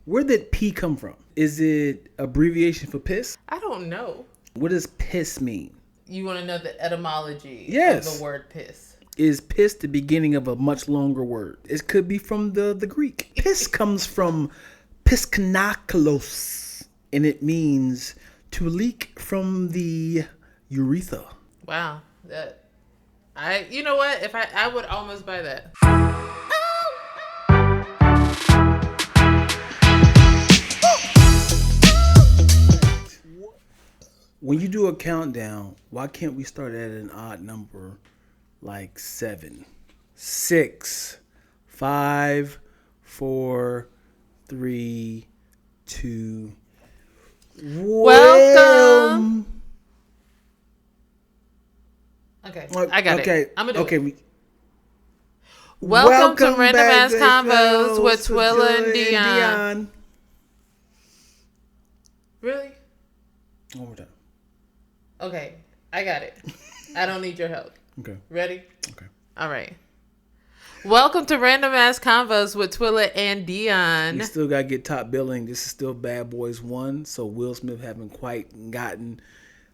Where did P come from? Is it abbreviation for piss? I don't know. What does piss mean? You want to know the etymology Yes. of the word piss? Is piss the beginning of a much longer word? It could be from the Greek. Piss comes from piskanakolos, and it means to leak from the urethra. Wow. You know what? If I would almost buy that. When you do a countdown, why can't we start at an odd number like 7, 6, 5, 4, 3, 2, Welcome. Okay, I got it. I'm gonna do it. Welcome to Random Convos with Twilla and Dion. Really? One more time. Okay, I got it. I don't need your help. Okay. Ready? Okay. All right. Welcome to Random Convos with Twilla and Dion. We still got to get top billing. This is still Bad Boys 1, so Will Smith haven't quite gotten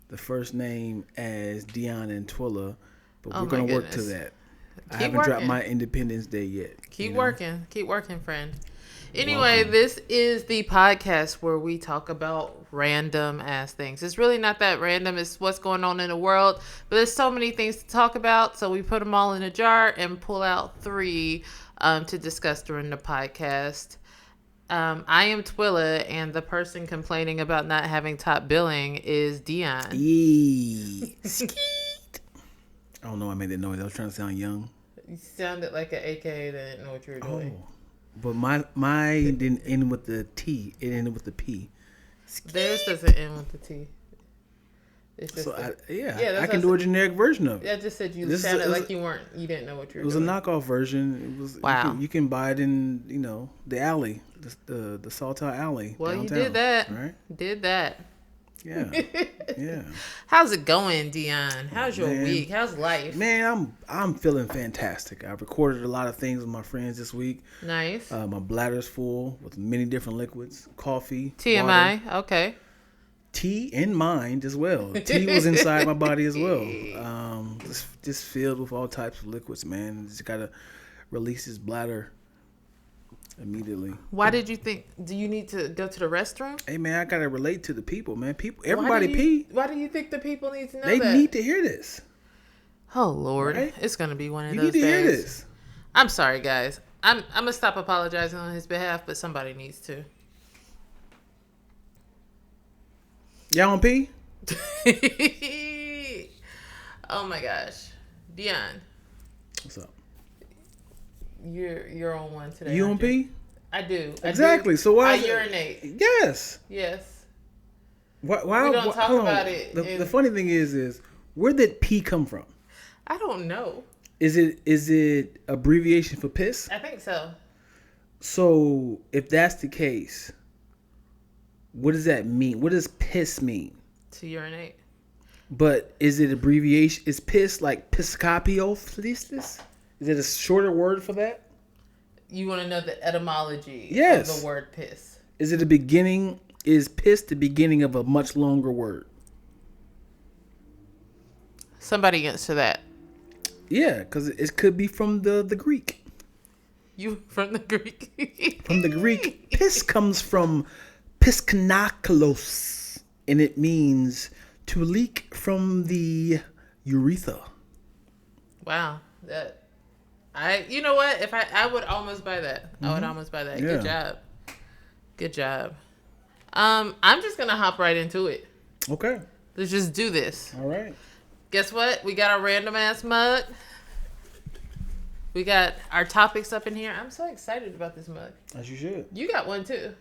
the first name as Dion and Twilla, but we're going to work to that. I haven't dropped my Independence Day yet. Keep working, friend. Anyway, This is the podcast where we talk about random ass things. It's really not that random. It's what's going on in the world. But there's so many things to talk about. So we put them all in a jar and pull out 3 to discuss during the podcast. I am Twilla, and the person complaining about not having top billing is Dion. Skeet. I don't know why I made that noise. I was trying to sound young. You sounded like an AK that didn't know what you were doing. Oh. But mine didn't end with the T. It ended with the P. Theirs doesn't end with the T. It's just I can do a generic version of it. I just said you sounded like you didn't know what you were doing. It was a knockoff version. It was wow. You can buy it in the alley, the Saltire Alley. Well, downtown, you did that. Right? Did that. Yeah. Yeah. How's it going, Dion? How's your week? How's life? Man, I'm feeling fantastic. I recorded a lot of things with my friends this week. Nice. My bladder's full with many different liquids, coffee, TMI. water, Okay. tea and mind as well. Tea was inside my body as well. Just filled with all types of liquids, man. Just gotta release his bladder immediately. Why did you think? Do you need to go to the restroom? Hey man, I gotta relate to the people, man. Everybody pee. Why do you think the people need to know that? They need to hear this. Oh Lord, right? It's gonna be one of those days. You need to hear this. I'm sorry, guys. I'm gonna stop apologizing on his behalf, but somebody needs to. Y'all on pee? Oh my gosh, Dion. What's up? You're on one today. You on pee? I do. Exactly. So why? I urinate. Yes. Yes. Why we don't talk about it. The funny thing is where did P come from? I don't know. Is it abbreviation for piss? I think so. So if that's the case, what does that mean? What does piss mean? To urinate. But is it abbreviation? Is piss like piscopiophlesis? Is it a shorter word for that? You want to know the etymology of the word piss? Is it a beginning? Is piss the beginning of a much longer word? Somebody answer that. Yeah, because it could be from the Greek. You from the Greek? From the Greek. Piss comes from piskanakolos, and it means to leak from the urethra. Wow. You know what? If I would almost buy that. I would almost buy that. Yeah. Good job. I'm just gonna hop right into it. Okay. Let's just do this. All right. Guess what? We got our random ass mug. We got our topics up in here. I'm so excited about this mug. As you should. You got one too.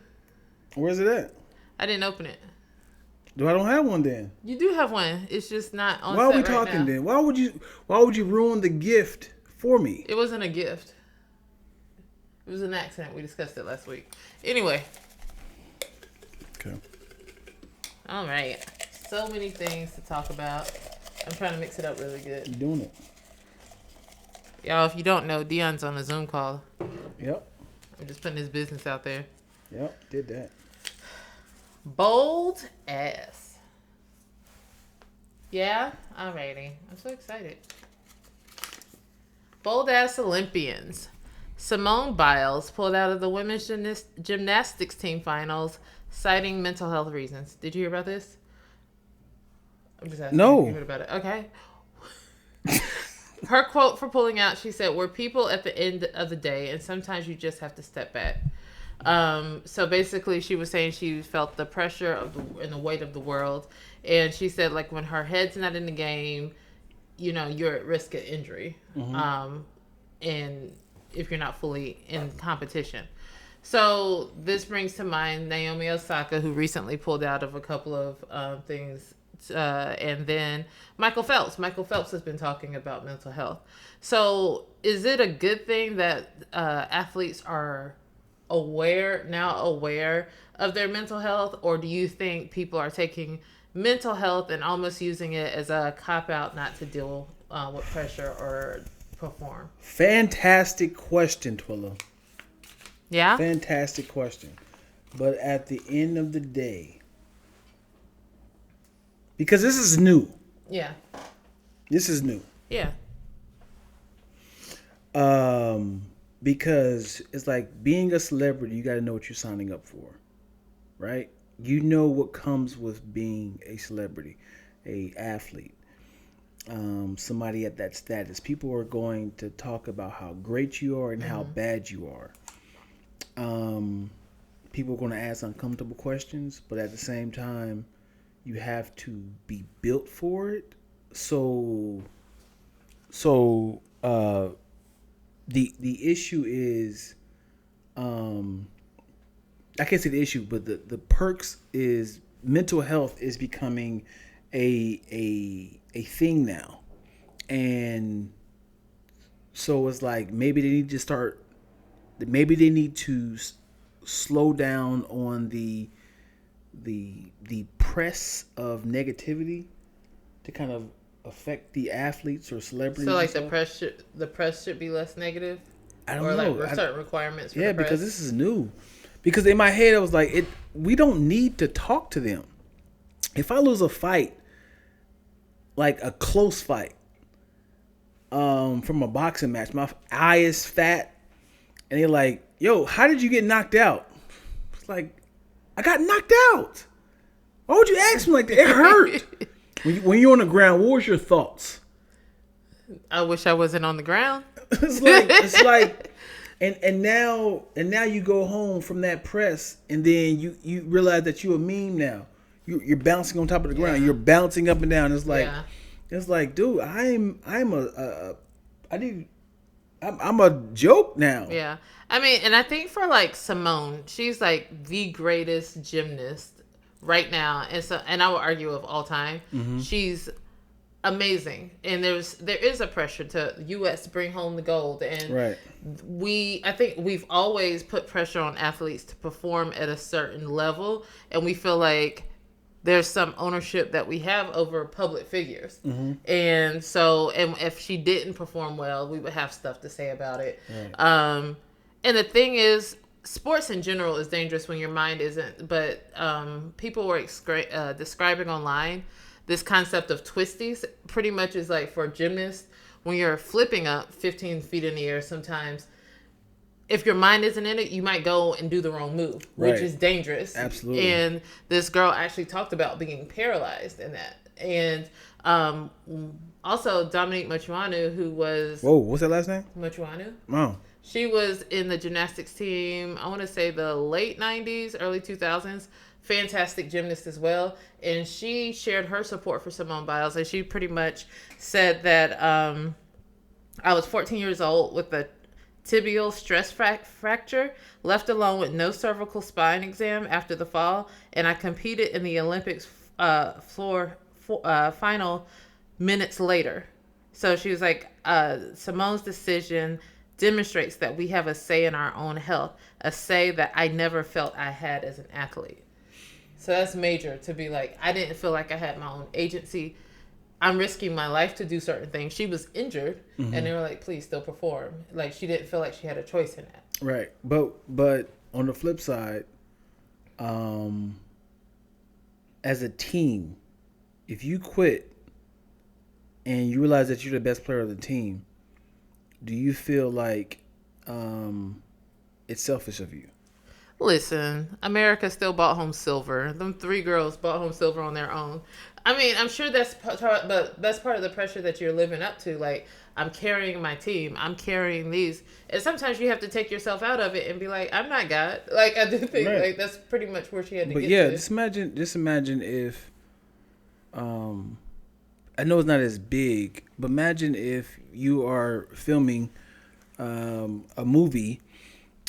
Where's it at? I didn't open it. I don't have one then? You do have one. It's just not on. Why are we talking then? Why would you ruin the gift for me? It wasn't a gift. It was an accident. We discussed it last week. Anyway. Okay. All right. So many things to talk about. I'm trying to mix it up really good. You're doing it. Y'all, if you don't know, Dion's on a Zoom call. Yep. I'm just putting his business out there. Yep, did that. Bold ass. Yeah, alrighty. I'm so excited. Bold ass Olympians. Simone Biles pulled out of the women's gymnastics team finals, citing mental health reasons. Did you hear about this? I'm just asking No. if you heard about it. Okay. Her quote for pulling out, she said, "We're people at the end of the day, and sometimes you just have to step back." So basically, she was saying she felt the pressure and the weight of the world, and she said, like, when her head's not in the game, you know, you're at risk of injury, and if you're not fully in competition. So this brings to mind Naomi Osaka, who recently pulled out of a couple of things. And then Michael Phelps. Michael Phelps has been talking about mental health. So is it a good thing that athletes are aware of their mental health? Or do you think people are taking mental health and almost using it as a cop-out not to deal with pressure or perform? Fantastic question, Twilla. Yeah? Fantastic question. But at the end of the day, because this is new. Yeah. This is new. Yeah. Because it's like being a celebrity, you got to know what you're signing up for, right? You know what comes with being a celebrity, a athlete, somebody at that status. People are going to talk about how great you are and how bad you are. People are going to ask uncomfortable questions, but at the same time, you have to be built for it. So the issue is, I can't say the issue, but the perks is mental health is becoming a thing now, and so it's like maybe they need to slow down on the press of negativity to kind of affect the athletes or celebrities. So like the press should be less negative? I don't know. Like certain requirements for the press? Because this is new. Because in my head I was like, we don't need to talk to them. If I lose a fight, like a close fight, from a boxing match, my eye is fat, and they're like, "Yo, how did you get knocked out?" It's like, I got knocked out. Why would you ask me like that? It hurt. When you're on the ground, what was your thoughts? I wish I wasn't on the ground. it's like, and now you go home from that press, and then you realize that you're a meme now. You're bouncing on top of the ground. You're bouncing up and down. It's like, dude, I'm a joke now. Yeah. I mean, and I think for like Simone, she's like the greatest gymnast right now, and I would argue of all time. She's amazing, and there is a pressure to U.S. to bring home the gold, and I think we've always put pressure on athletes to perform at a certain level, and we feel like there's some ownership that we have over public figures, and so if she didn't perform well, we would have stuff to say about it. And the thing is, sports in general is dangerous when your mind isn't. But people were describing online this concept of twisties. Pretty much is like for a gymnast, when you're flipping up 15 feet in the air, sometimes if your mind isn't in it, you might go and do the wrong move, which is dangerous. Absolutely. And this girl actually talked about being paralyzed in that. And also Dominique Motuanu, who was... Whoa, what's that last name? Motuanu. Wow. She was in the gymnastics team, I want to say the late 90s, early 2000s. Fantastic gymnast as well. And she shared her support for Simone Biles. And she pretty much said that I was 14 years old with a tibial stress fracture, left alone with no cervical spine exam after the fall. And I competed in the Olympics final minutes later. So she was like, Simone's decision demonstrates that we have a say in our own health, a say that I never felt I had as an athlete. So that's major, to be like, I didn't feel like I had my own agency. I'm risking my life to do certain things. She was injured, and they were like, please still perform. Like, she didn't feel like she had a choice in that. Right. But on the flip side, um, as a team, if you quit and you realize that you're the best player of the team, do you feel like it's selfish of you? Listen, America still bought home silver. Them three girls bought home silver on their own. I mean, I'm sure but that's part of the pressure that you're living up to. Like, I'm carrying my team. I'm carrying these, and sometimes you have to take yourself out of it and be like, I'm not God. Like, I do think like that's pretty much where she had to But get yeah, to. just imagine if, I know it's not as big, but imagine if you are filming a movie,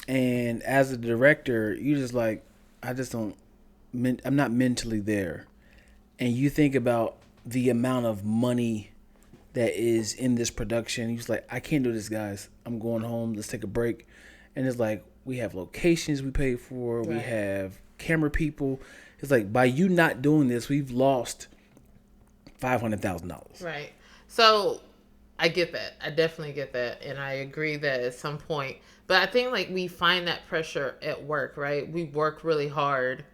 and as a director, you just like, I just don't, I'm not mentally there, and you think about the amount of money that is in this production. You're just like, I can't do this, guys. I'm going home. Let's take a break. And it's like, we have locations we pay for. Right. We have camera people. It's like, by you not doing this, we've lost $500,000. Right. So I get that. I definitely get that. And I agree that at some point, but I think like we find that pressure at work, right? We work really hard.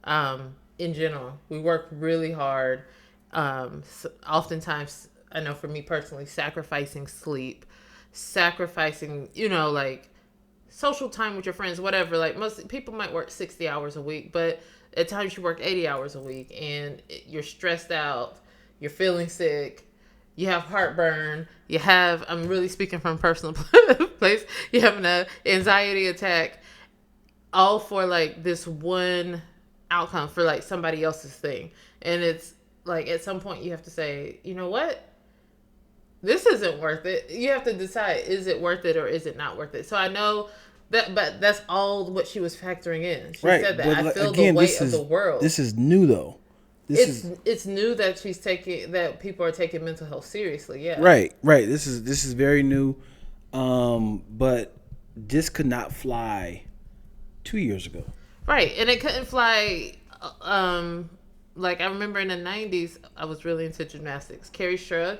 In general, we work really hard. So oftentimes, I know for me personally, sacrificing sleep, sacrificing, like social time with your friends, whatever. Like most people might work 60 hours a week, but at times you work 80 hours a week and you're stressed out, you're feeling sick, you have heartburn, I'm really speaking from personal place, you have an anxiety attack, all for like this one outcome for like somebody else's thing. And it's like at some point you have to say, you know what? This isn't worth it. You have to decide, is it worth it or is it not worth it? So I know that, but that's all what she was factoring in. She said that. I feel the weight of the world. This is new though. It's new that that people are taking mental health seriously. Yeah. Right. This is very new. But this could not fly 2 years ago. Right. And it couldn't fly. Like I remember in the 90s, I was really into gymnastics. Carrie Shrug,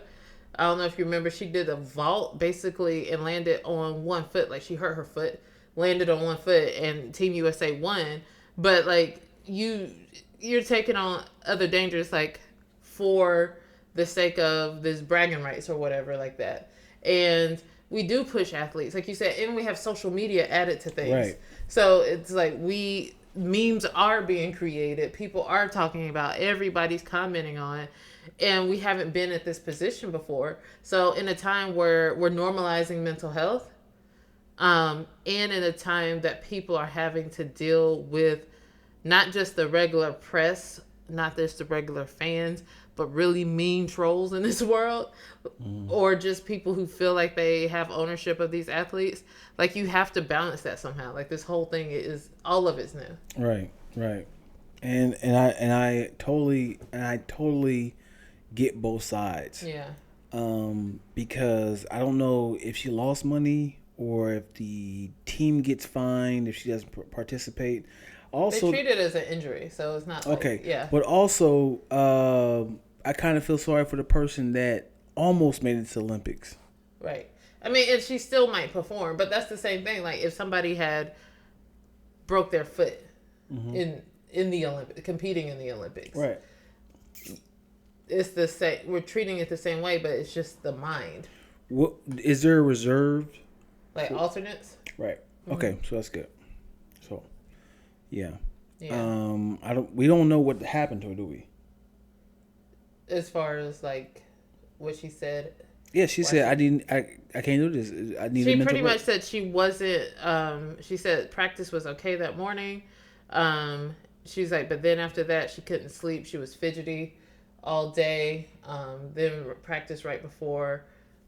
I don't know if you remember, she did a vault basically and landed on one foot. Like she hurt her foot, landed on one foot, and Team USA won. But like you're taking on other dangers like for the sake of this bragging rights or whatever like that. And we do push athletes, like you said, and we have social media added to things. Right. So it's like memes are being created. People are talking about, everybody's commenting on it. And we haven't been at this position before. So in a time where we're normalizing mental health, and in a time that people are having to deal with not just the regular press, not just the regular fans, but really mean trolls in this world, or just people who feel like they have ownership of these athletes. Like you have to balance that somehow. Like this whole thing is, all of it's new. Right. And I totally get both sides. Yeah. Because I don't know if she lost money or if the team gets fined if she doesn't participate. Also, they treat it as an injury, so it's not like, okay. Yeah. But also, I kind of feel sorry for the person that almost made it to the Olympics. Right. I mean, and she still might perform, but that's the same thing. Like if somebody had broke their foot in the Olympics, competing in the Olympics, right? It's the same. We're treating it the same way, but it's just the mind. What is there a reserved? Like alternates? Right. Okay, so that's good. So, yeah. We don't know what happened to her, do we? As far as like what she said. Yeah, she said I can't do this. I need. She pretty much said she wasn't. She said practice was okay that morning. She's like, but then after that she couldn't sleep. She was fidgety all day. Then practice right before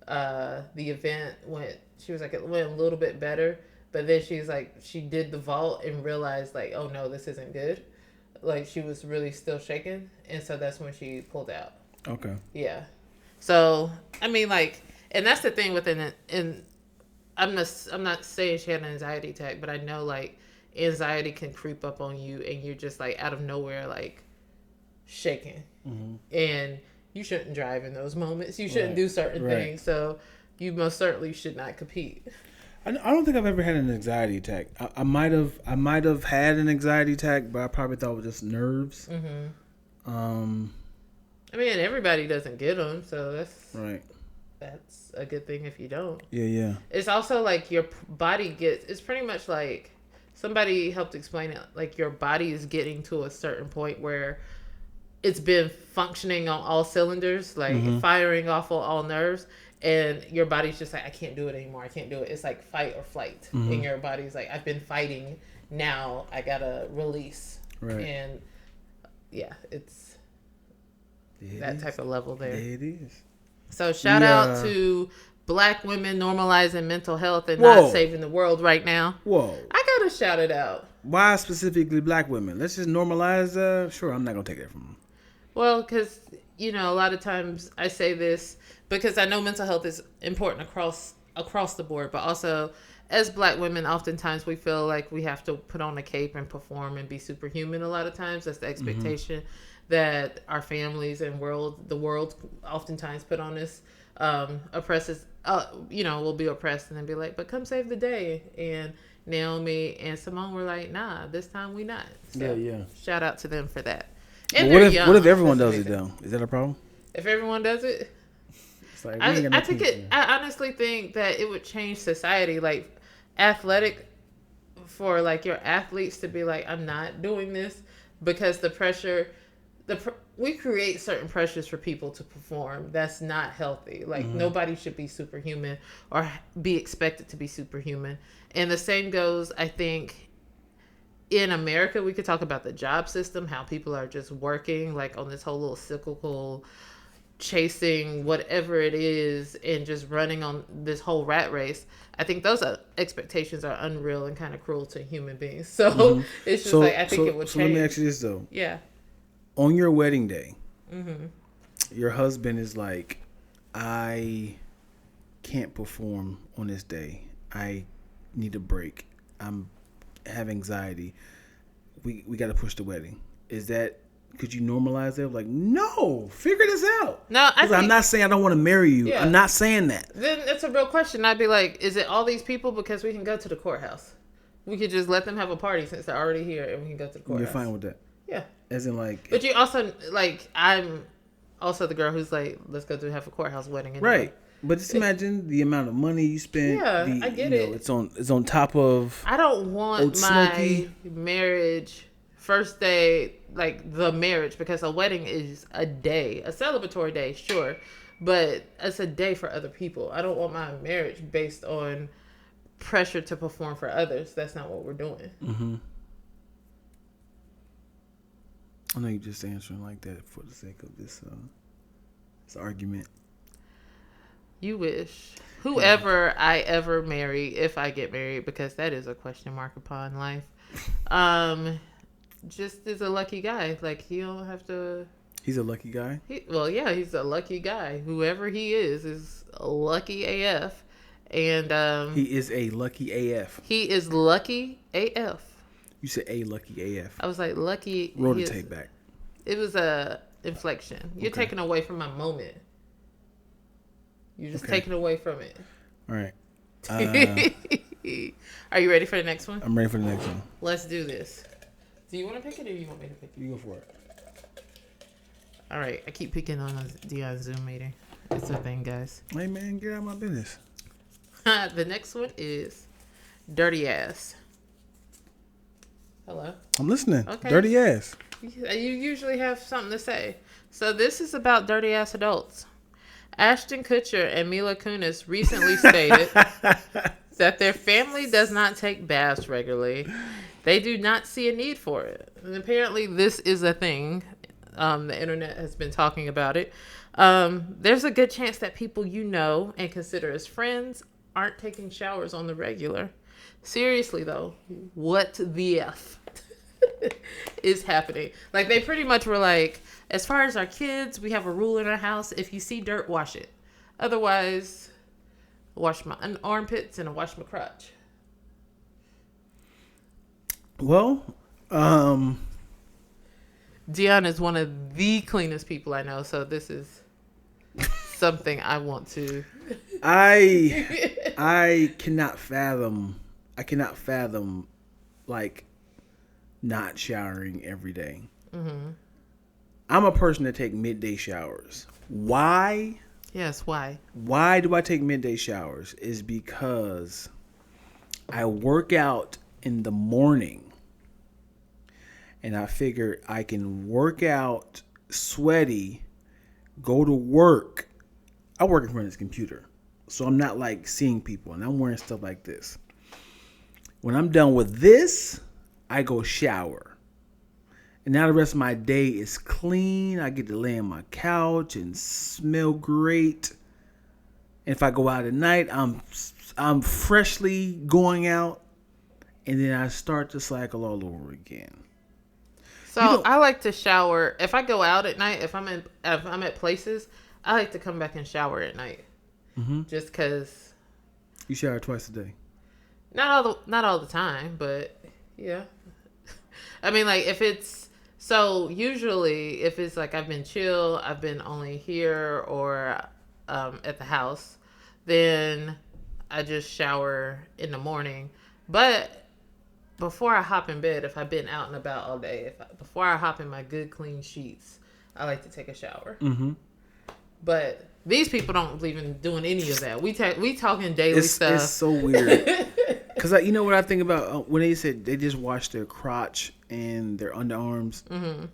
the event went. She was like, it went a little bit better, but then she's like, she did the vault and realized like, oh no, this isn't good. Like she was really still shaking, and so that's when she pulled out. Okay. Yeah. So I mean, like, and that's the thing with and I'm not saying she had an anxiety attack, but I know like anxiety can creep up on you, and you're just like out of nowhere like shaking, and you shouldn't drive in those moments. You shouldn't do certain things. So you most certainly should not compete. I don't think I've ever had an anxiety attack. I might have had an anxiety attack, but I probably thought it was just nerves. I mean, everybody doesn't get them, so Right. That's a good thing if you don't. Yeah. It's also like your body gets. It's pretty much like somebody helped explain it. Like your body is getting to a certain point where it's been functioning on all cylinders, like firing off on all nerves, and your body's just like, I can't do it anymore. I can't do it. It's like fight or flight, and your body's like, I've been fighting. Now I gotta release. Right. And yeah, it's that type of level there. It is. So shout out to Black women normalizing mental health and not saving the world right now. Whoa. I gotta shout it out. Why specifically Black women? Let's just normalize. Sure, I'm not gonna take that from them. Well, because a lot of times I say this because I know mental health is important across the board, but also as Black women, oftentimes we feel like we have to put on a cape and perform and be superhuman. A lot of times that's the expectation that our families and the world oftentimes put on us. Oppresses, will be oppressed and then be like, but come save the day. And Naomi and Simone were like, nah, this time we not. So yeah. Shout out to them for that. And well, what if everyone does it though? Is that a problem? If everyone does it, it's like, I honestly think that it would change society. Like athletic, for like your athletes to be like, I'm not doing this because the pressure. We create certain pressures for people to perform. That's not healthy. Like nobody should be superhuman or be expected to be superhuman. And the same goes, I think, in America. We could talk about the job system, how people are just working like on this whole little cyclical chasing whatever it is and just running on this whole rat race. I think those expectations are unreal and kind of cruel to human beings. So it's just I think it would change. So let me ask you this though. Yeah. On your wedding day, your husband is like, I can't perform on this day. I need a break. I have anxiety. We got to push the wedding. Could you normalize that? Like, no, figure this out. No, I'm not saying I don't want to marry you. Yeah. I'm not saying that. Then it's a real question. I'd be like, is it all these people? Because we can go to the courthouse. We could just let them have a party since they're already here and we can go to the courthouse. You're fine with that? Yeah. As in like... But you also, like, I'm also the girl who's like, let's go have a courthouse wedding. Anyway. Right. But just imagine the amount of money you spend. Yeah, I get it. It's on top of... I don't want my marriage, first day, like the marriage, because a wedding is a day. A celebratory day, sure. But it's a day for other people. I don't want my marriage based on pressure to perform for others. That's not what we're doing. Mm-hmm. I know you're just answering like that for the sake of this argument. You wish. Whoever I ever marry, if I get married, because that is a question mark upon life, just is a lucky guy. Like, he don't have to... He's a lucky guy? He's a lucky guy. Whoever he is lucky AF. And he is a lucky AF. He is lucky AF. You said a lucky AF. I was like, lucky. Roll the tape back. It was a inflection. You're taking away from my moment. You're just taking away from it. All right. Are you ready for the next one? I'm ready for the next one. Let's do this. Do you want to pick it or you want me to pick it? You go for it. All right. I keep picking on Dion Zoom meeting. It's a thing, guys. Hey, man, get out of my business. The next one is Dirty Ass. Hello? I'm listening. Okay. Dirty ass. You usually have something to say. So this is about dirty ass adults. Ashton Kutcher and Mila Kunis recently stated that their family does not take baths regularly. They do not see a need for it. And apparently this is a thing. The internet has been talking about it. There's a good chance that people you know and consider as friends aren't taking showers on the regular. Seriously, though, what the F is happening? Like, they pretty much were like, as far as our kids, we have a rule in our house. If you see dirt, wash it. Otherwise, wash my armpits and wash my crotch. Well, Dion is one of the cleanest people I know, so this is something I want to... I cannot fathom like not showering every day. Mm-hmm. I'm a person that take midday showers. Why? Yes, why? Why do I take midday showers? Is because I work out in the morning, and I figure I can work out sweaty, go to work. I work in front of this computer, so I'm not like seeing people, and I'm wearing stuff like this. When I'm done with this, I go shower. And now the rest of my day is clean. I get to lay on my couch and smell great. And if I go out at night, I'm freshly going out, and then I start to cycle all over again. So I like to shower if I go out at night. If I'm at places, I like to come back and shower at night. Mm-hmm. Just because. You shower twice a day. Not all the time, but yeah. I mean, like if it's. So usually if it's like I've been chill, I've been only here or at the house, then I just shower in the morning. But before I hop in bed, if I've been out and about all day, before I hop in my good clean sheets, I like to take a shower. Mm-hmm. But these people don't believe in doing any of that. We talking daily stuff. It's so weird. Because you know what I think about when they said they just wash their crotch and their underarms, mm-hmm.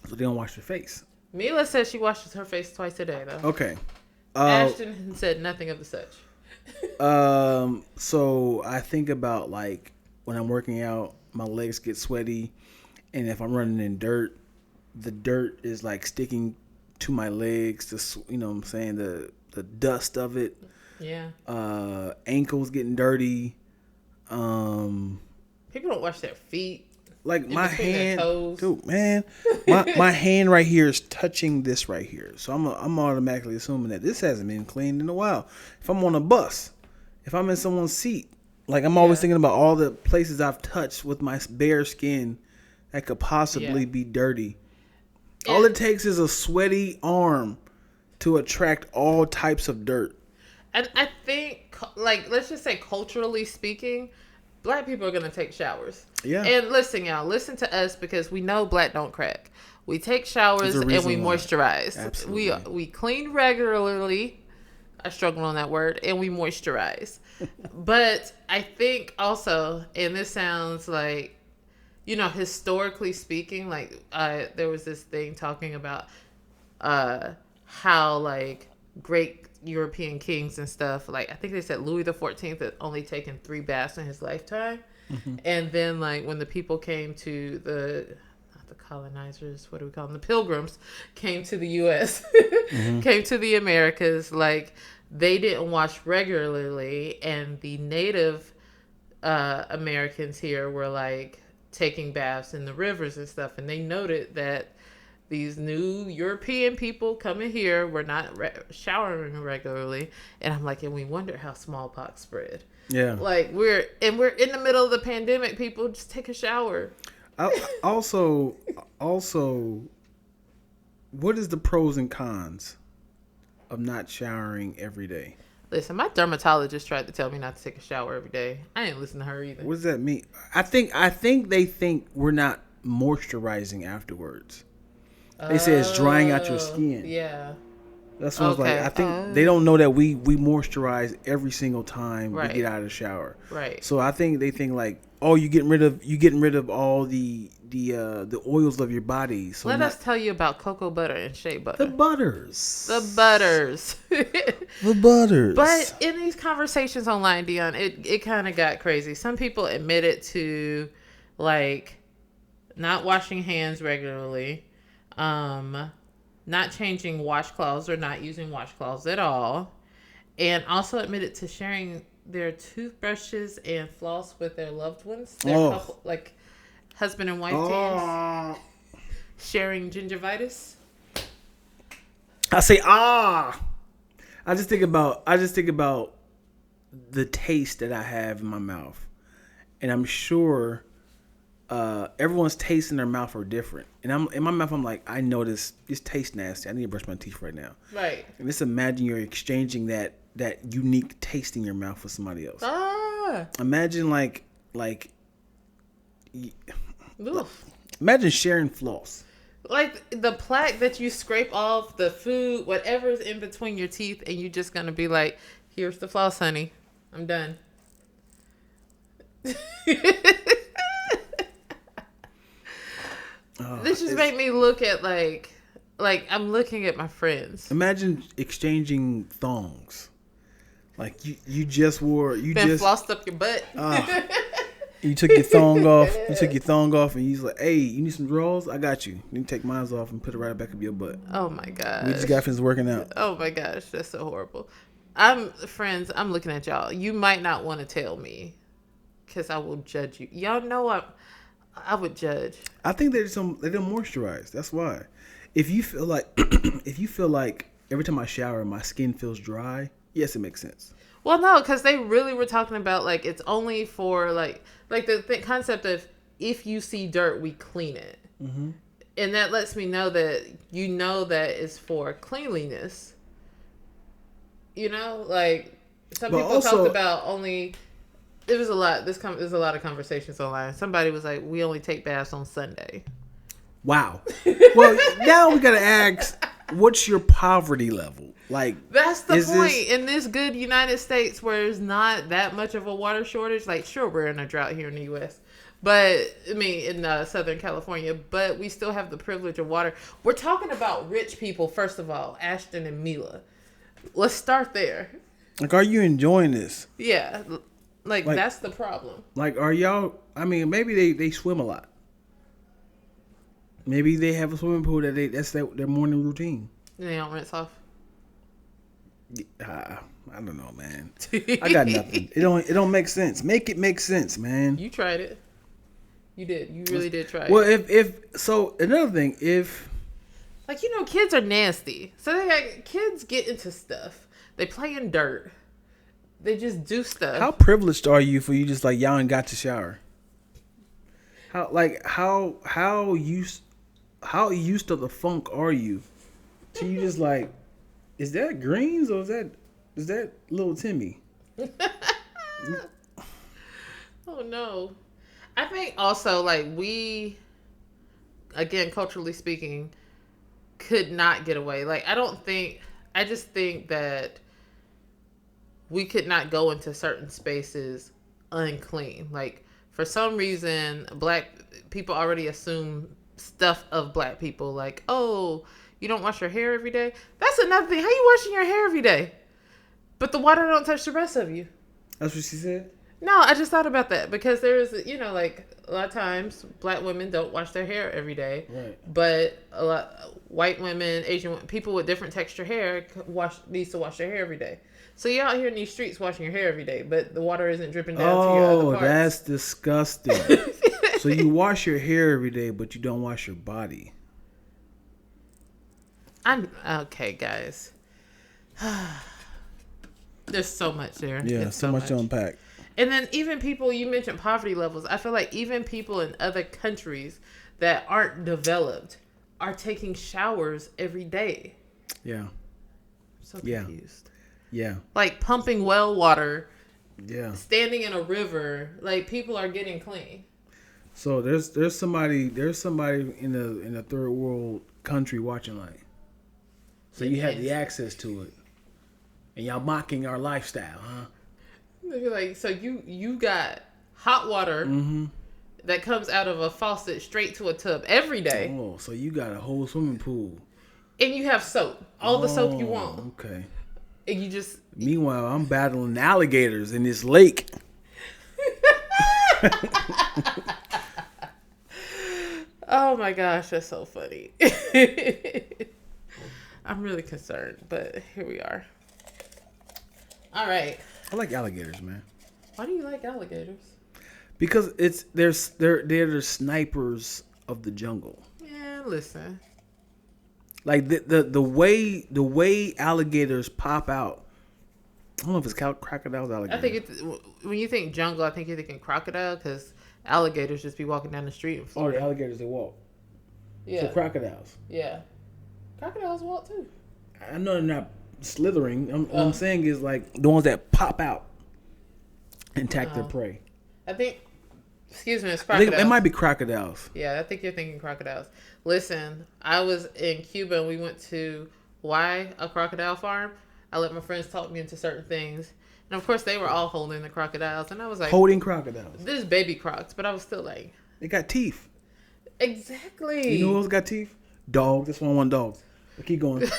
so they don't wash their face. Mila says she washes her face twice a day, though. Okay. Ashton said nothing of the such. So I think about like when I'm working out, my legs get sweaty, and if I'm running in dirt, the dirt is like sticking to my legs. You know what I'm saying? The dust of it. Yeah. Ankles getting dirty. People don't wash their feet. Like my hand, dude, man, my hand right here is touching this right here, so I'm automatically assuming that this hasn't been cleaned in a while. If I'm on a bus, if I'm in someone's seat, like I'm always thinking about all the places I've touched with my bare skin that could possibly be dirty. Yeah. All it takes is a sweaty arm to attract all types of dirt. And I think, like, let's just say culturally speaking, Black people are going to take showers. Yeah. And listen, y'all, listen to us because we know Black don't crack. We take showers and we moisturize. Absolutely. We clean regularly. I struggle on that word. And we moisturize. But I think also, and this sounds like, you know, historically speaking, like there was this thing talking about how like great European kings and stuff, like I think they said Louis XIV had only taken 3 baths in his lifetime. Mm-hmm. And then like when the people came to not the colonizers, what do we call them, the pilgrims came to the US mm-hmm. came to the Americas, like they didn't wash regularly, and the native Americans here were like taking baths in the rivers and stuff, and they noted that these new European people coming here were not showering regularly. And I'm like, and we wonder how smallpox spread. Yeah. Like we're in the middle of the pandemic, people just take a shower. Also, what is the pros and cons of not showering every day? Listen, my dermatologist tried to tell me not to take a shower every day. I didn't listen to her either. What does that mean? I think they think we're not moisturizing afterwards. They say it's drying out your skin. Yeah. That's what I was like. I think they don't know that we moisturize every single time we get out of the shower. Right. So I think they think like, oh, you getting rid of all the oils of your body. So let us tell you about cocoa butter and shea butter. The butters. The butters. But in these conversations online, Dion, it kind of got crazy. Some people admitted to like not washing hands regularly. Not changing washcloths or not using washcloths at all, and also admitted to sharing their toothbrushes and floss with their loved ones, their couple, like husband and wife teams, sharing gingivitis. I say I just think about the taste that I have in my mouth, and I'm sure everyone's taste in their mouth are different. And I'm in my mouth, I'm like, I know this tastes nasty. I need to brush my teeth right now. Right. And just imagine you're exchanging that that unique taste in your mouth with somebody else. Ah. Imagine Oof. imagine sharing floss. Like the plaque that you scrape off the food, whatever's in between your teeth, and you're just gonna be like, "Here's the floss, honey. I'm done." This just made me look at like I'm looking at my friends. Imagine exchanging thongs. Like you just wore flossed up your butt. You took your thong off. And he's like, "Hey, you need some drawers? I got you. You can take mine off and put it right back up your butt." Oh my gosh. We just got finished working out. Oh my gosh, that's so horrible. I'm looking at y'all. You might not want to tell me, because I will judge you. Y'all know I would judge. I think they don't moisturize. That's why. If you feel like every time I shower my skin feels dry, yes, it makes sense. Well, no, because they really were talking about like it's only for like the concept of if you see dirt, we clean it, and that lets me know that that it's for cleanliness. Like some people also talked about only. It was a lot. There's a lot of conversations online. Somebody was like, "We only take baths on Sunday." Wow. Well, now we gotta ask, what's your poverty level? Like, that's the point. In this good United States, where there's not that much of a water shortage. Like, sure, we're in a drought here in the U.S., but I mean, in Southern California, but we still have the privilege of water. We're talking about rich people, first of all, Ashton and Mila. Let's start there. Like, are you enjoying this? Yeah. Like that's the problem. Like, are y'all? I mean, maybe they swim a lot. Maybe they have a swimming pool that's their morning routine. They don't rinse off. I don't know, man. I got nothing. It don't make sense. Make it make sense, man. You tried it. You did. You really did try it. Well, so another thing, kids are nasty. So kids get into stuff. They play in dirt. They just do stuff. How privileged are you for you just like y'all ain't got to shower? How used to the funk are you? So you just like, is that Greens or is that little Timmy? Oh no. I think also we, again, culturally speaking, could not get away. I just think that we could not go into certain spaces unclean. Like, for some reason, black people already assume stuff of black people. Like, oh, you don't wash your hair every day? That's another thing. How you washing your hair every day? But the water don't touch the rest of you. That's what she said? No, I just thought about that. Because there's, a lot of times, black women don't wash their hair every day. Right. But a lot white women, Asian women, people with different texture hair needs to wash their hair every day. So you're out here in these streets washing your hair every day, but the water isn't dripping down to your other parts. Oh, that's disgusting. So you wash your hair every day, but you don't wash your body. Okay, guys. There's so much there. Yeah, it's so much to unpack. And then even people, you mentioned poverty levels. I feel like even people in other countries that aren't developed are taking showers every day. Yeah. I'm so confused. Yeah. Like pumping well water. Yeah. Standing in a river. Like, people are getting clean. So there's somebody in a third world country watching, like, so you have the access to it, and y'all mocking our lifestyle, huh? They're like, so you got hot water that comes out of a faucet straight to a tub every day. Oh, so you got a whole swimming pool, and you have soap, all the soap you want. Okay. And you just. Meanwhile, I'm battling alligators in this lake. Oh my gosh, that's so funny. I'm really concerned, but here we are. All right. I like alligators, man. Why do you like alligators? Because they're the snipers of the jungle. Yeah, listen. Like the way alligators pop out. I don't know if it's crocodiles, alligators. I think when you think jungle, I think you're thinking crocodile, because alligators just be walking down the street in Florida. Oh, the alligators, they walk. Yeah. So crocodiles. Yeah. Crocodiles walk too. I know they're not slithering. What I'm saying is like the ones that pop out and attack their prey. I think. Excuse me, it's I think crocodiles. it might be crocodiles. Yeah, I think you're thinking crocodiles. Listen, I was in Cuba and we went to a crocodile farm. I let my friends talk me into certain things. And of course, they were all holding the crocodiles. And I was like... Holding crocodiles. This is baby crocs, but I was still like... They got teeth. Exactly. You know who else got teeth? Dogs. That's why I want dogs. But keep going.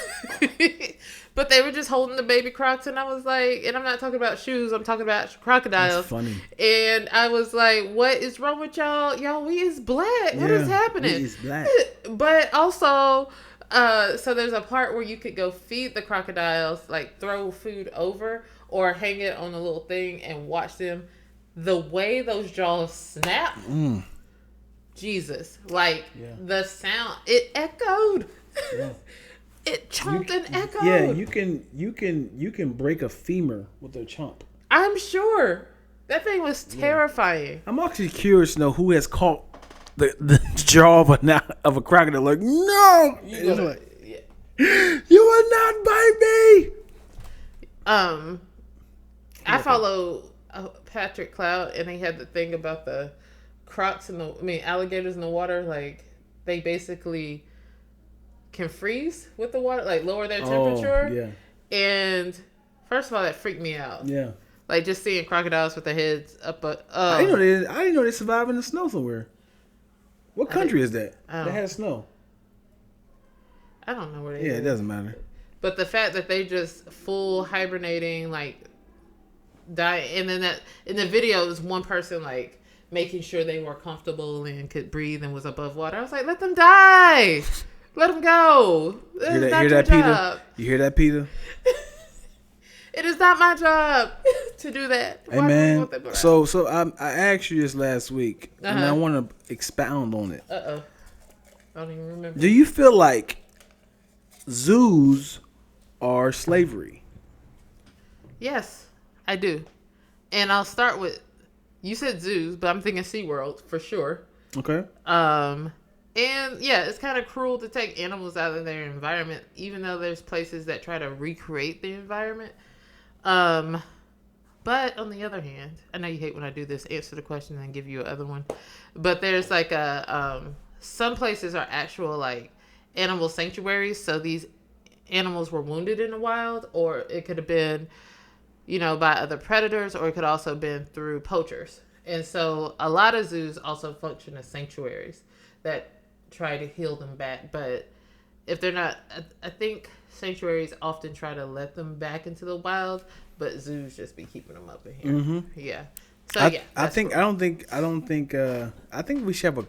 But they were just holding the baby crocs, and I was like, and I'm not talking about shoes, I'm talking about crocodiles. That's funny. And I was like, what is wrong with y'all? Y'all, we is black. What is happening? We is black. But also, so there's a part where you could go feed the crocodiles, like throw food over or hang it on a little thing and watch them. The way those jaws snap, Jesus, like the sound, it echoed. Yeah. It chomped and echoed. Yeah, you can break a femur with a chomp. I'm sure that thing was terrifying. I'm actually curious to know who has caught the jaw of a crocodile. Like, no, you will not bite me. I follow Patrick Cloud, and he had the thing about the crocs alligators in the water. Like, they basically can freeze with the water, like lower their temperature. Yeah. And first of all, that freaked me out. Yeah. Like just seeing crocodiles with their heads up. I didn't know they survive in the snow somewhere. What country is that? That has snow. I don't know where they. Yeah, live. it doesn't matter. But the fact that they just full hibernating, like die, and then that in the video was one person like making sure they were comfortable and could breathe and was above water. I was like, let them die. Let them go. You hear that, Peter? You hear that, Peter? It is not my job to do that. Hey, man. So I asked you this last week, and I want to expound on it. I don't even remember. Do you feel like zoos are slavery? Yes, I do. And I'll start with, you said zoos, but I'm thinking SeaWorld for sure. Okay. And yeah, it's kind of cruel to take animals out of their environment, even though there's places that try to recreate the environment. But on the other hand, I know you hate when I do this, answer the question and give you another one. But there's like some places are actual like animal sanctuaries. So these animals were wounded in the wild, or it could have been, by other predators, or it could also have been through poachers. And so a lot of zoos also function as sanctuaries that try to heal them back. But if they're not, I think sanctuaries often try to let them back into the wild, but zoos just be keeping them up in here. Mm-hmm. Yeah. So I think we should have a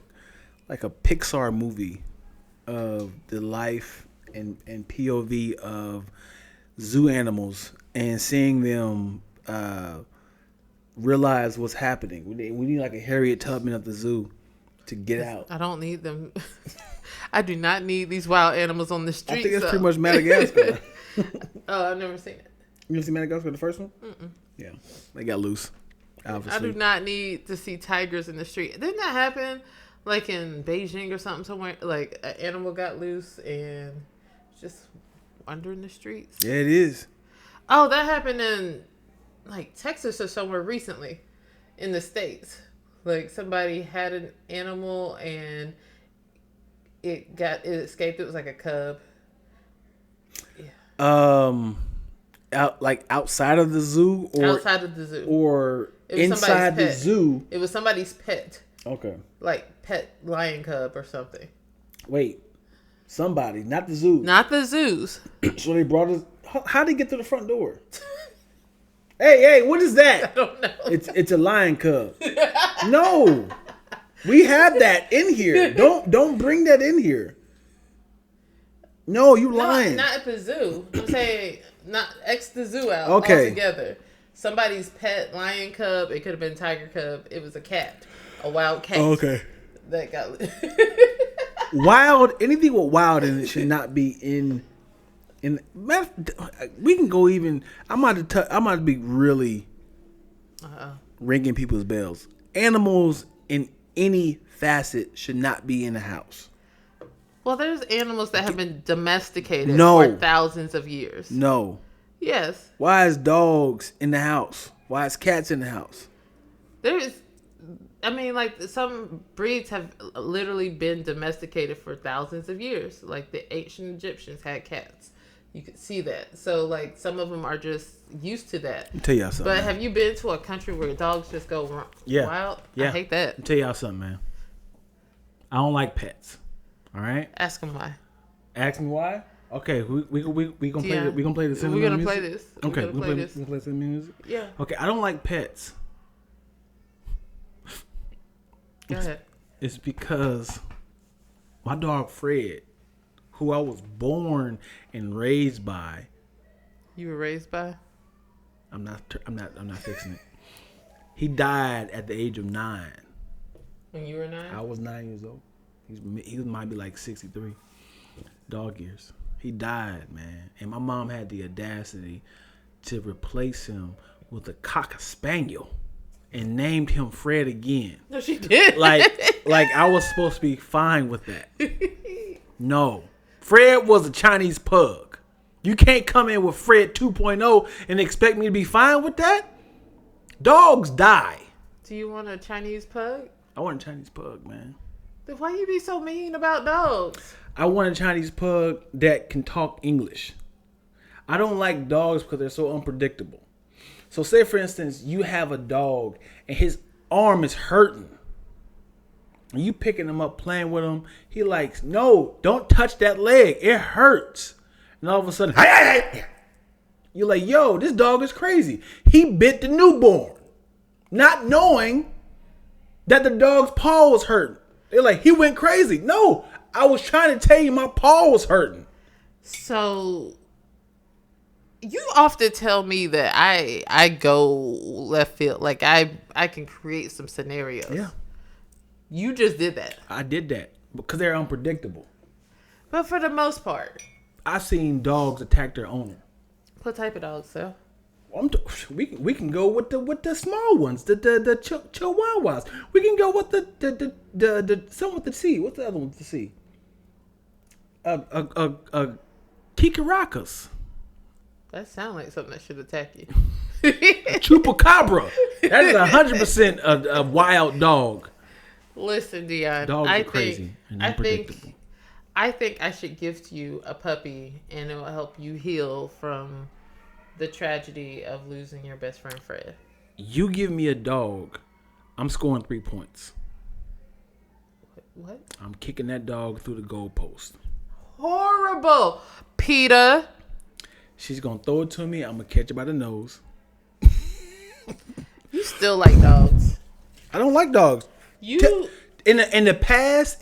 Pixar movie of the life and POV of zoo animals and seeing them realize what's happening. We need like a Harriet Tubman of the zoo to get out. I don't need them. I do not need these wild animals on the street. I think it's pretty much Madagascar. Oh, I've never seen it. You ever seen Madagascar, the first one? Mm-mm. Yeah, they got loose. Obviously. I do not need to see tigers in the street. Didn't that happen like in Beijing or something somewhere? Like an animal got loose and just wandering the streets? Yeah, it is. Oh, that happened in like Texas or somewhere recently in the States. Like somebody had an animal and it escaped. It was like a cub. Yeah. Outside of the zoo, or outside of the zoo, or inside the zoo. It was somebody's pet. Okay. Like pet lion cub or something. Wait, somebody, not the zoo. Not the zoos. So they brought us. How did they get to the front door? Hey, what is that? I don't know. It's a lion cub. No, we have that in here. Don't bring that in here. No, you lying. Not at the zoo. I'm saying not X the zoo out altogether. Somebody's pet lion cub. It could have been tiger cub. It was a cat, a wild cat. Okay. That got wild. Anything with wild in it should not be in. We can go even. I'm about to be really ringing people's bells. Animals in any facet should not be in the house. Well, there's animals that have been domesticated No. for thousands of years. No. Yes. Why is dogs in the house? Why is cats in the house? Like some breeds have literally been domesticated for thousands of years. Like the ancient Egyptians had cats. You could see that. So like some of them are just used to that. I'll tell y'all something. But have you been to a country where dogs just go wild? Yeah. I hate that. I'll tell y'all something, man. I don't like pets. All right? Ask them why. Ask me why? Okay, we gonna play we gonna play the We're gonna play this. Okay, we're gonna play some music. Yeah. Okay, I don't like pets. Go ahead. It's because my dog Fred, who I was born and raised by. You were raised by? I'm not fixing it. He died at the age of 9. When you were 9? I was 9 years old. He might be like 63. Dog years. He died, man. And my mom had the audacity to replace him with a Cocker Spaniel and named him Fred again. No, she did. Like I was supposed to be fine with that. No. Fred was a Chinese pug. You can't come in with Fred 2.0 and expect me to be fine with that. Dogs die. Do you want a Chinese pug? I want a Chinese pug, man. Then why you be so mean about dogs? I want a Chinese pug that can talk English. I don't like dogs because they're so unpredictable. So say, for instance, you have a dog and his arm is hurting. And you picking him up, playing with him. He like, no, don't touch that leg. It hurts. And all of a sudden, you're like, yo, this dog is crazy. He bit the newborn, not knowing that the dog's paw was hurting. They're like, he went crazy. No, I was trying to tell you my paw was hurting. So you often tell me that I go left field. Like I can create some scenarios. Yeah. You just did that. I did that because they're unpredictable. But for the most part. I've seen dogs attack their owner. What type of dogs, though? We can go with the small ones, the chihuahuas. We can go with the some with the C. What's the other one with the C? Kikaracas. That sounds like something that should attack you. A chupacabra. That is 100% a wild dog. Listen, Dion. Dogs are crazy and unpredictable. I think I should gift you a puppy, and it will help you heal from the tragedy of losing your best friend, Fred. You give me a dog, I'm scoring 3 points. What? I'm kicking that dog through the goalpost. Horrible. PETA. She's going to throw it to me. I'm going to catch it by the nose. You still like dogs. I don't like dogs. You in the past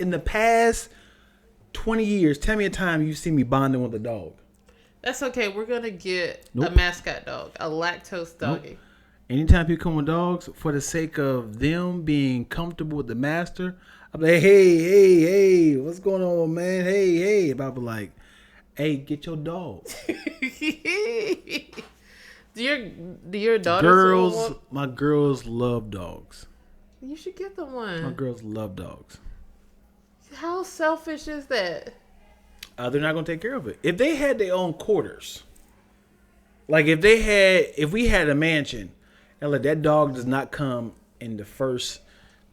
20 years, tell me a time you see me bonding with a dog. That's okay. We're going to get Nope. a mascot dog, a Lacktoast doggy. Nope. Anytime people come with dogs, for the sake of them being comfortable with the master, I'm like, hey, what's going on, man? Hey. But I'll be like, hey, get your dog. Do your daughters My girls love dogs. You should get them one. My girls love dogs. How selfish is that? They're not gonna take care of it. If they had their own quarters, like if we had a mansion, and like that dog does not come in the first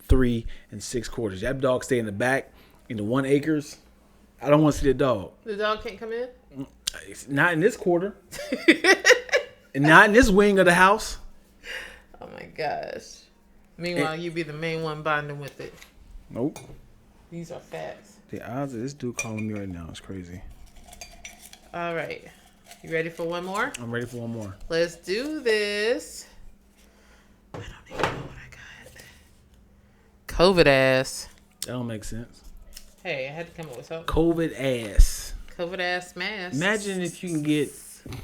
3 and 6 quarters. That dog stay in the back in the 1 acres. I don't want to see the dog. The dog can't come in? It's not in this quarter. And not in this wing of the house. Oh my gosh. Meanwhile, you be the main one bonding with it. Nope. These are facts. The odds of this dude calling me right now is crazy. All right. You ready for one more? I'm ready for one more. Let's do this. I don't even know what I got. COVID ass. That don't make sense. Hey, I had to come up with something. COVID ass. COVID ass mask. Imagine if you can get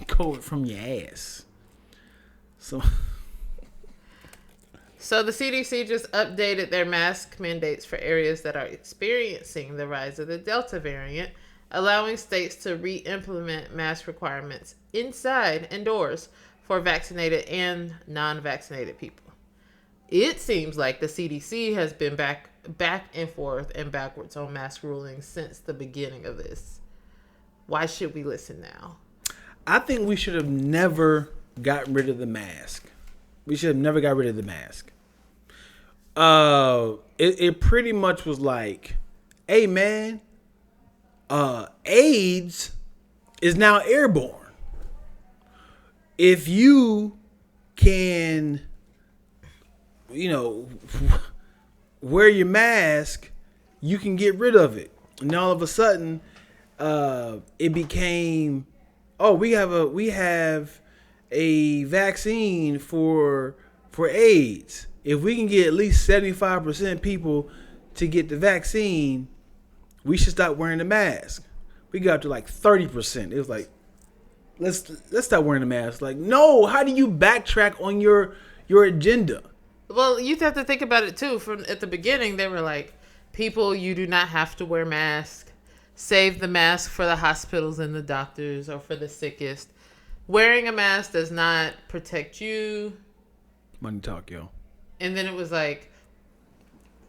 COVID from your ass. So the CDC just updated their mask mandates for areas that are experiencing the rise of the Delta variant, allowing states to re-implement mask requirements inside and doors for vaccinated and non-vaccinated people. It seems like the CDC has been back back and forth and backwards on mask rulings since the beginning of this. Why should we listen now? I think we should have never got rid of the mask. We should have never got rid of the mask. It pretty much was like, hey man, AIDS is now airborne. If you can, wear your mask, you can get rid of it. And all of a sudden, it became, oh, we have a vaccine for AIDS. If we can get at least 75% people to get the vaccine, we should stop wearing the mask. We got up to like 30%. It was like, let's stop wearing the mask. Like, no, how do you backtrack on your agenda? Well, you have to think about it too. From at the beginning, they were like, people, you do not have to wear masks. Save the mask for the hospitals and the doctors or for the sickest. Wearing a mask does not protect you. Money talk, yo. And then it was like,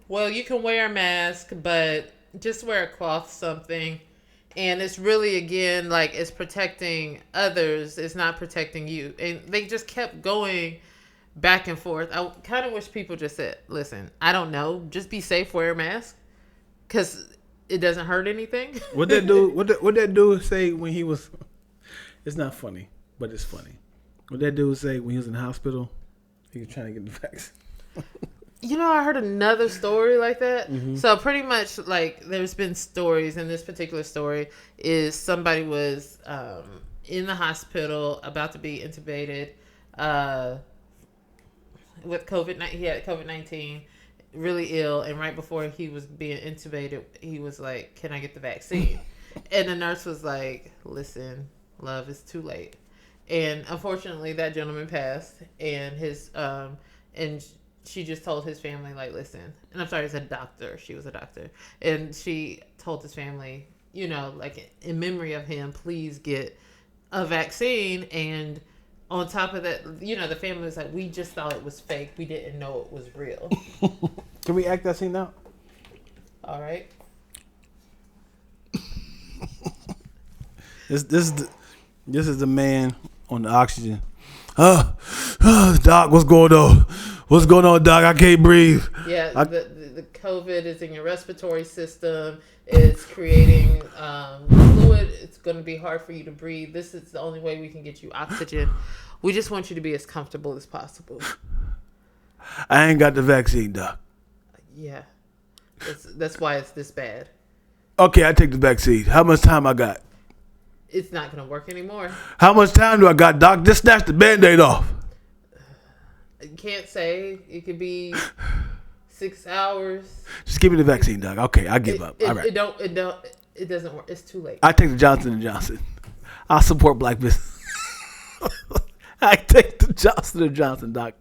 well, you can wear a mask, but just wear a cloth something. And it's really, again, like it's protecting others. It's not protecting you. And they just kept going back and forth. I kind of wish people just said, listen, I don't know. Just be safe, wear a mask. Because it doesn't hurt anything. What that dude say when he was, it's not funny, but it's funny. What that dude say when he was in the hospital, he was trying to get the vaccine. I heard another story like that. Mm-hmm. So pretty much like there's been stories, and this particular story is somebody was in the hospital about to be intubated with COVID-19. He had COVID-19, really ill, and right before he was being intubated, he was like, can I get the vaccine? And the nurse was like, listen, love, it's too late. And unfortunately that gentleman passed, and his and she just told his family, like, listen, and I'm sorry, it's a doctor. She was a doctor. And she told his family, like in memory of him, please get a vaccine. And on top of that, the family was like, we just thought it was fake. We didn't know it was real. Can we act that scene out? All right. This is the man on the oxygen. Doc, what's going on? What's going on, Doc? I can't breathe. Yeah, the COVID is in your respiratory system. It's creating fluid. It's going to be hard for you to breathe. This is the only way we can get you oxygen. We just want you to be as comfortable as possible. I ain't got the vaccine, Doc. Yeah, that's why it's this bad. Okay, I take the vaccine. How much time I got? It's not going to work anymore. How much time do I got, Doc? Just snatch the Band-Aid off. You can't say. It could be 6 hours. Just give me the vaccine, Doc. Okay, I give up. All right. It doesn't work. It's too late. I take the Johnson & Johnson. I support black business. I take the Johnson & Johnson, Doc.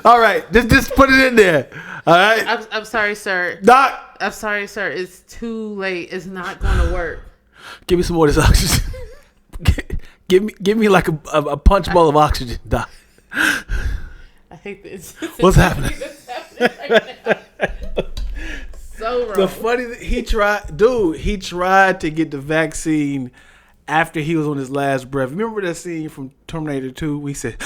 All right, just put it in there. All right. I'm sorry, sir. Doc. I'm sorry, sir. It's too late. It's not going to work. Give me some more of this oxygen. give me like a punch bowl of oxygen, Doc. I hate this. What's happening? Right now. So wrong. The funny thing, he tried to get the vaccine after he was on his last breath. Remember that scene from Terminator 2? We said,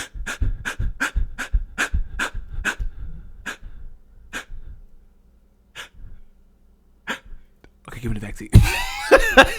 okay, give me the vaccine.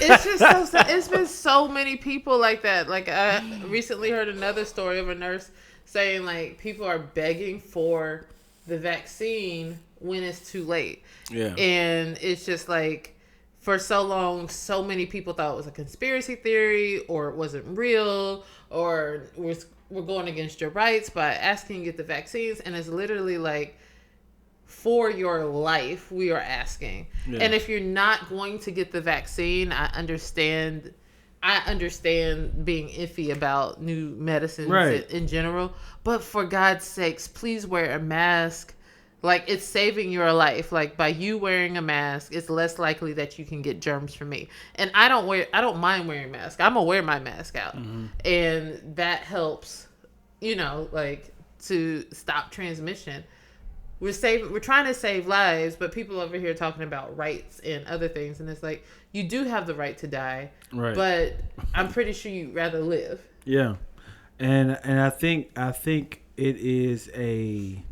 It's just so sad. It's been so many people like that. Like, I recently heard another story of a nurse saying, like, people are begging for the vaccine when it's too late. Yeah. And it's just like, for so long, so many people thought it was a conspiracy theory, or it wasn't real, or we're going against your rights by asking you to get the vaccines. And it's literally like, for your life, we are asking. Yeah. And if you're not going to get the vaccine, I understand being iffy about new medicines in general. But for God's sakes, please wear a mask. Like, it's saving your life. Like, by you wearing a mask, it's less likely that you can get germs from me. And I don't mind wearing a mask. I'm gonna wear my mask out. Mm-hmm. And that helps, like, to stop transmission. we're trying to save lives, but people over here talking about rights and other things, and it's like, you do have the right to die, right? But I'm pretty sure you'd rather live. Yeah, and I think it is a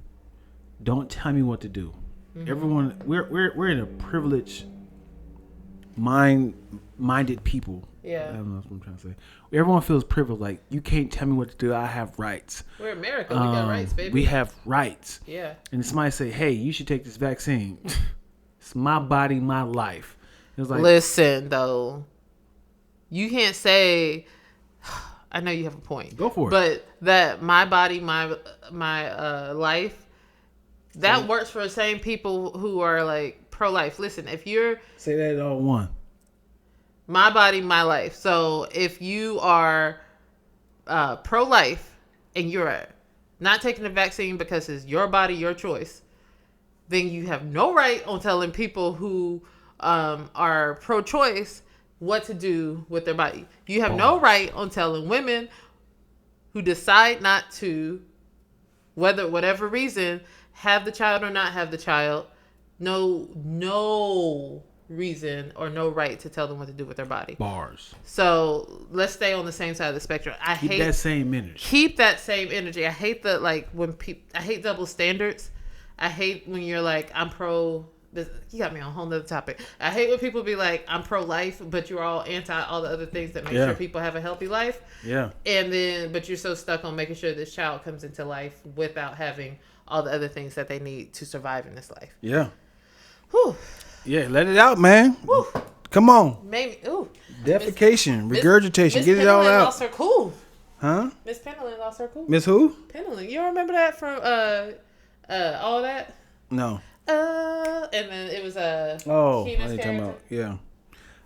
don't tell me what to do. Mm-hmm. Everyone, we're in a privileged minded people. Yeah, I don't know what I'm trying to say. Everyone feels privileged. Like, you can't tell me what to do. I have rights. We're America. We got rights, baby. We have rights. Yeah. And somebody say, "Hey, you should take this vaccine." It's my body, my life. It was like, listen, though, you can't say. I know you have a point. Go for it. But that my body, my life, that works for the same people who are like pro-life. Listen, if you're say that all one. My body, my life. So if you are pro-life and you're not taking the vaccine because it's your body, your choice, then you have no right on telling people who are pro-choice what to do with their body. You have no right on telling women who decide not to, whatever reason, have the child or not have the child, no reason or no right to tell them what to do with their body. Bars. So let's stay on the same side of the spectrum. Keep that same energy. Keep that same energy. I hate I hate double standards. I hate when you're like, I'm pro. You got me on a whole nother topic. I hate when people be like, I'm pro-life, but you're all anti all the other things that make sure people have a healthy life. Yeah. But you're so stuck on making sure this child comes into life without having all the other things that they need to survive in this life. Yeah. Whew. Yeah, let it out, man. Whew. Come on. Maybe. Ooh. Defecation, regurgitation, get it all Penelon out. Lost her cool. Huh? Miss Penelon lost her cool. Miss who? Penelon. You remember that from all that? No. And then it was Kunis what are you talking about? Yeah.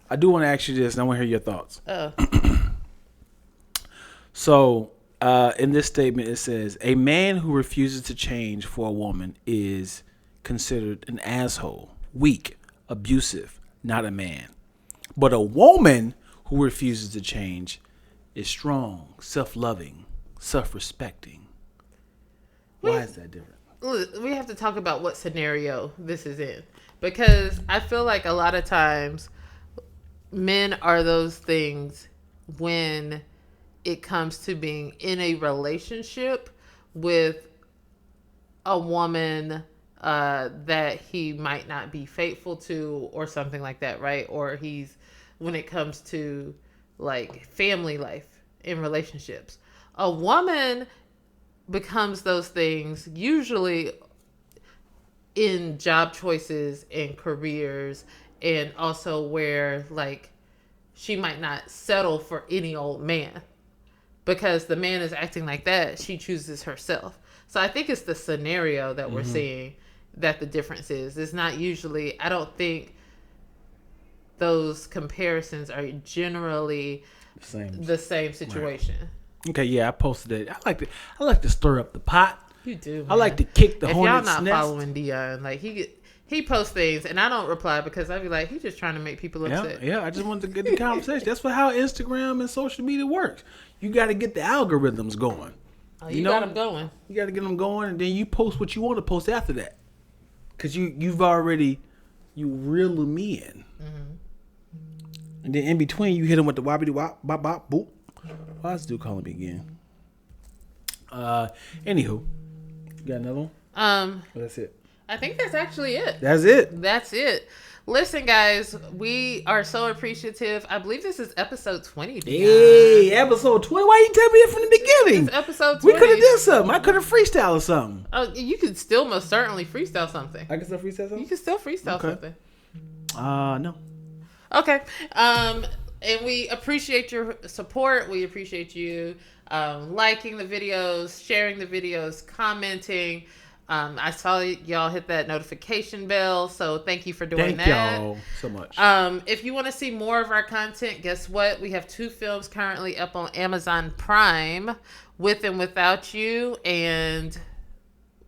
I do want to ask you this, and I want to hear your thoughts. So, in this statement, it says, a man who refuses to change for a woman is considered an asshole, weak, abusive, not a man. But a woman who refuses to change is strong, self-loving, self-respecting. Why is that different? We have to talk about what scenario this is in, because I feel like a lot of times men are those things when it comes to being in a relationship with a woman that he might not be faithful to or something like that, right? Or when it comes to like family life in relationships, a woman becomes those things usually in job choices and careers, and also where like she might not settle for any old man because the man is acting like that. She chooses herself. So I think it's the scenario that we're seeing that the difference is. It's not usually, I don't think those comparisons are generally the same situation. Right. Okay, yeah, I posted it. I like to stir up the pot. You do, man. I like to kick the hornet's nest. If y'all not following Dion, like he posts things and I don't reply because I be like, he's just trying to make people upset. Yeah, I just wanted to get the conversation. That's how Instagram and social media works. You got to get the algorithms going. Oh, you got them going. You got to get them going, and then you post what you want to post after that, because you've already reel them in, and then in between you hit them with the wobbity wop bop bop boop. Why is this dude calling me again? Anywho, you got another one? Well, that's it. I think that's actually it. That's it. That's it. Listen, guys, we are so appreciative. I believe this is episode 20. Dion. Hey, episode 20. Why you tell me it from the beginning? It's episode 20. We could have did something. I could have freestyled or something. Oh, you could still most certainly freestyle something. I can still freestyle something? You can still freestyle something. No. Okay. And we appreciate your support. We appreciate you liking the videos, sharing the videos, commenting. I saw y'all hit that notification bell, so thank you for doing that. Thank y'all so much. If you want to see more of our content, guess what? We have 2 films currently up on Amazon Prime, With and Without You, and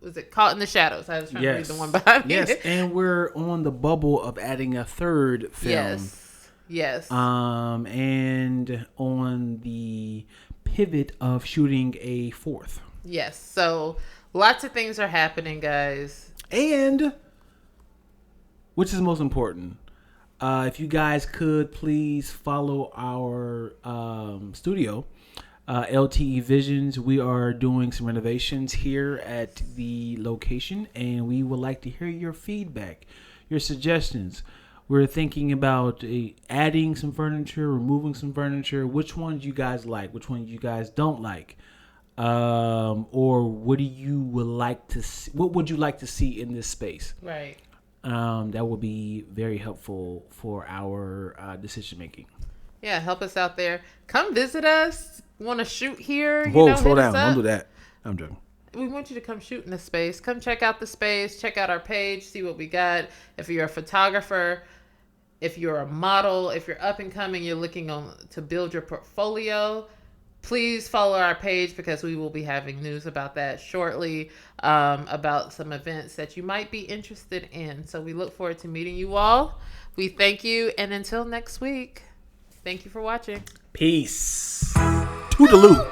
was it Caught in the Shadows? I was trying to read the one behind me. Yes, and we're on the bubble of adding a 3rd film. Yes. And on the pivot of shooting a 4th. Yes. So lots of things are happening, guys. And, which is most important, if you guys could please follow our studio, LTE Visions. We are doing some renovations here at the location, and we would like to hear your feedback, your suggestions. We're thinking about adding some furniture, removing some furniture. Which ones you guys like? Which ones you guys don't like? Or what do you would like to see? What would you like to see in this space? Right. That would be very helpful for our decision making. Yeah, help us out there. Come visit us. Want to shoot here? Whoa, slow down. Don't do that. I'm joking. We want you to come shoot in the space. Come check out the space. Check out our page. See what we got. If you're a photographer, if you're a model, if you're up and coming, you're looking to build your portfolio, please follow our page because we will be having news about that shortly, about some events that you might be interested in. So we look forward to meeting you all. We thank you. And until next week, thank you for watching. Peace. Toodaloo.